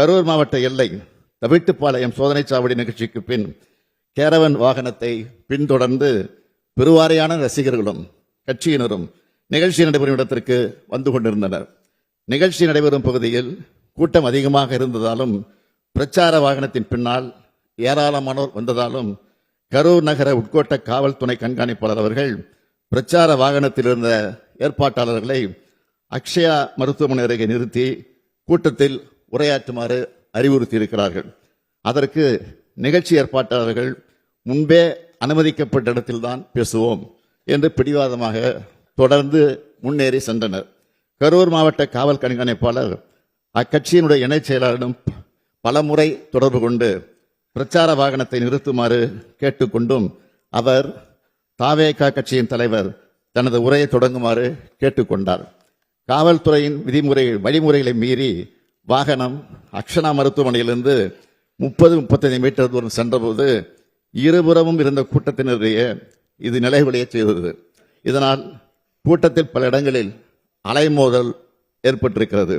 கரூர் மாவட்ட எல்லை தவிட்டுப்பாளையம் சோதனை சாவடி நிகழ்ச்சிக்கு பின் கேரவன் வாகனத்தை பின்தொடர்ந்து பெருவாரியான ரசிகர்களும் கட்சியினரும் நிகழ்ச்சி நடைபெறும் இடத்திற்கு வந்து கொண்டிருந்தனர். நிகழ்ச்சி நடைபெறும் பகுதியில் கூட்டம் அதிகமாக இருந்ததாலும் பிரச்சார வாகனத்தின் பின்னால் ஏராளமானோர் வந்ததாலும் கரூர் நகர உட்கோட்ட காவல் துணை கண்காணிப்பாளர் அவர்கள் பிரச்சார வாகனத்தில் இருந்த ஏற்பாட்டாளர்களை அக்ஷயா மருத்துவமனை அருகே நிறுத்தி கூட்டத்தில் உரையாற்றுமாறு அறிவுறுத்தியிருக்கிறார்கள். அதற்கு நிகழ்ச்சி ஏற்பாட்டாளர்கள் முன்பே அனுமதிக்கப்பட்ட இடத்தில்தான் பேசுவோம் என்று பிடிவாதமாக தொடர்ந்து முன்னேறி சென்றனர். கரூர் மாவட்ட காவல் கண்காணிப்பாளர் அக்கட்சியினுடைய இணைச் செயலாளரிடம் பலமுறை தொடர்பு கொண்டு பிரச்சார வாகனத்தை நிறுத்துமாறு கேட்டுக்கொண்டும் அவர் தாவேகா கட்சியின் தலைவர் தனது உரையை தொடங்குமாறு கேட்டுக்கொண்டார். காவல்துறையின் வழிமுறைகளை மீறி வாகனம் அக்ஷனா மருத்துவமனையிலிருந்து 30-35 மீட்டர் தூரம் சென்றபோது இருபுறமும் இருந்த கூட்டத்தினரையே இது நிலைகுலைய செய்தது. இதனால் கூட்டத்தில் பல இடங்களில் அலைமோதல் ஏற்பட்டிருக்கிறது.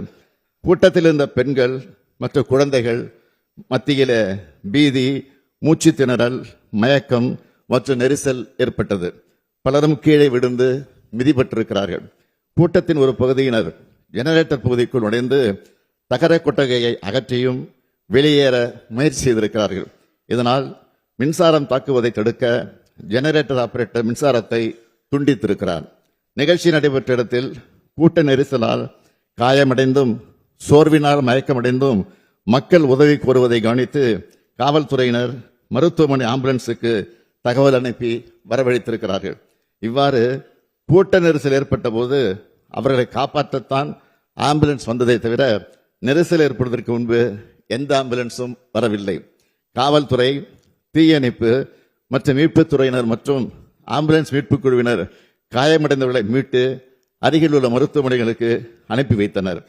கூட்டத்தில் இருந்த பெண்கள் மற்றும் குழந்தைகள் மத்தியில பீதி, மூச்சு திணறல், மயக்கம் மற்றும் நெரிசல் ஏற்பட்டது. பலரும் கீழே விழுந்து மிதிப்பட்டிருக்கிறார்கள். கூட்டத்தின் ஒரு பகுதியினர் ஜெனரேட்டர் பகுதிக்குள் நுழைந்து தகர கொட்டகையை அகற்றியும் வெளியேற முயற்சி செய்திருக்கிறார்கள். இதனால் மின்சாரம் தாக்குவதை தடுக்க ஜெனரேட்டர் ஆபரேட்டர் மின்சாரத்தை துண்டித்திருக்கிறார். நிகழ்ச்சி நடைபெற்ற இடத்தில் கூட்ட நெரிசலால் காயமடைந்தும் சோர்வினால் மயக்கமடைந்தும் மக்கள் உதவி கோருவதை கவனித்து காவல்துறையினர் மருத்துவமனை ஆம்புலன்ஸுக்கு தகவல் அனுப்பி வரவழைத்திருக்கிறார்கள். இவ்வாறு கூட்ட நெரிசல் ஏற்பட்ட போது அவர்களை காப்பாற்றத்தான் ஆம்புலன்ஸ் வந்ததை தவிர நெரிசல் ஏற்படுவதற்கு முன்பு எந்த ஆம்புலன்ஸும் வரவில்லை. காவல்துறை, தீயணைப்பு மற்றும் மீட்புத் துறையினர் மற்றும் ஆம்புலன்ஸ் மீட்புக் குழுவினர் காயமடைந்தவர்களை மீட்டு அருகில் உள்ள மருத்துவமனைகளுக்கு அனுப்பி வைத்தனர்.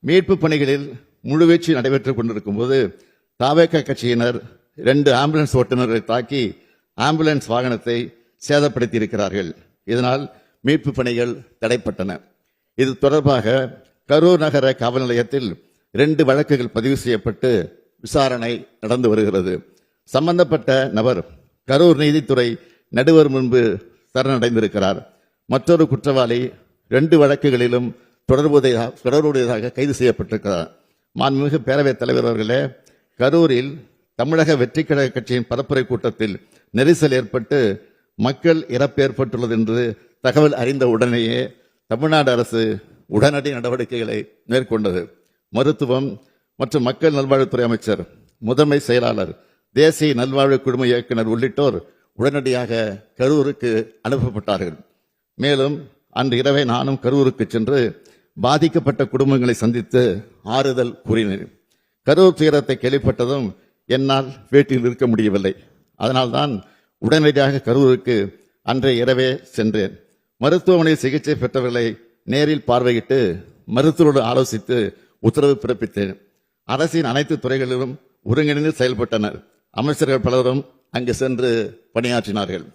மீட்பு பணிகளில் முழுவீச்சு நடைபெற்றுக் கொண்டிருக்கும் போது தாவேகா கட்சியினர் 2 ஆம்புலன்ஸ் ஓட்டுநர்களை தாக்கி ஆம்புலன்ஸ் வாகனத்தை சேதப்படுத்தி இருக்கிறார்கள். இதனால் மீட்பு பணிகள் தடைப்பட்டன. இது தொடர்பாக கரூர் நகர காவல் நிலையத்தில் 2 வழக்குகள் பதிவு செய்யப்பட்டு விசாரணை நடந்து வருகிறது. சம்பந்தப்பட்ட நபர் கரூர் நீதித்துறை நடுவர் முன்பு சரணடைந்திருக்கிறார். மற்றொரு குற்றவாளி 2 வழக்குகளிலும் தொடர்புடையதாக கைது செய்யப்பட்டிருக்கிறார். மாண்புமிகு பேரவைத் தலைவர் அவர்களே, கரூரில் தமிழக வெற்றிக் கழக கட்சியின் பரப்புரை கூட்டத்தில் நெரிசல் ஏற்பட்டு மக்கள் இறப்பு ஏற்பட்டுள்ளது என்று தகவல் அறிந்த உடனேயே தமிழ்நாடு அரசு உடனடி நடவடிக்கைகளை மேற்கொண்டது. மருத்துவம் மற்றும் மக்கள் நல்வாழ்வுத்துறை அமைச்சர், முதன்மை செயலாளர், தேசிய நல்வாழ்வு குழும இயக்குனர் உள்ளிட்டோர் உடனடியாக கரூருக்கு அனுப்பப்பட்டார்கள். மேலும் அன்று இரவே நானும் கரூருக்கு சென்று பாதிக்கப்பட்ட குடும்பங்களை சந்தித்து ஆறுதல் கூறினேன். கரூர் துயரத்தை கேள்விப்பட்டதும் என்னால் வீட்டில் இருக்க முடியவில்லை. அதனால்தான் உடனடியாக கரூருக்கு அன்றைய இரவே சென்றேன். மருத்துவமனையில் சிகிச்சை பெற்றவர்களை நேரில் பார்வையிட்டு மருத்துவரோடு ஆலோசித்து உத்தரவு பிறப்பித்தேன். அரசின் அனைத்து துறைகளிலும் ஒருங்கிணைந்து செயல்பட்டனர். அமைச்சர்கள் பலரும் அங்கு சென்று பணியாற்றினார்கள்.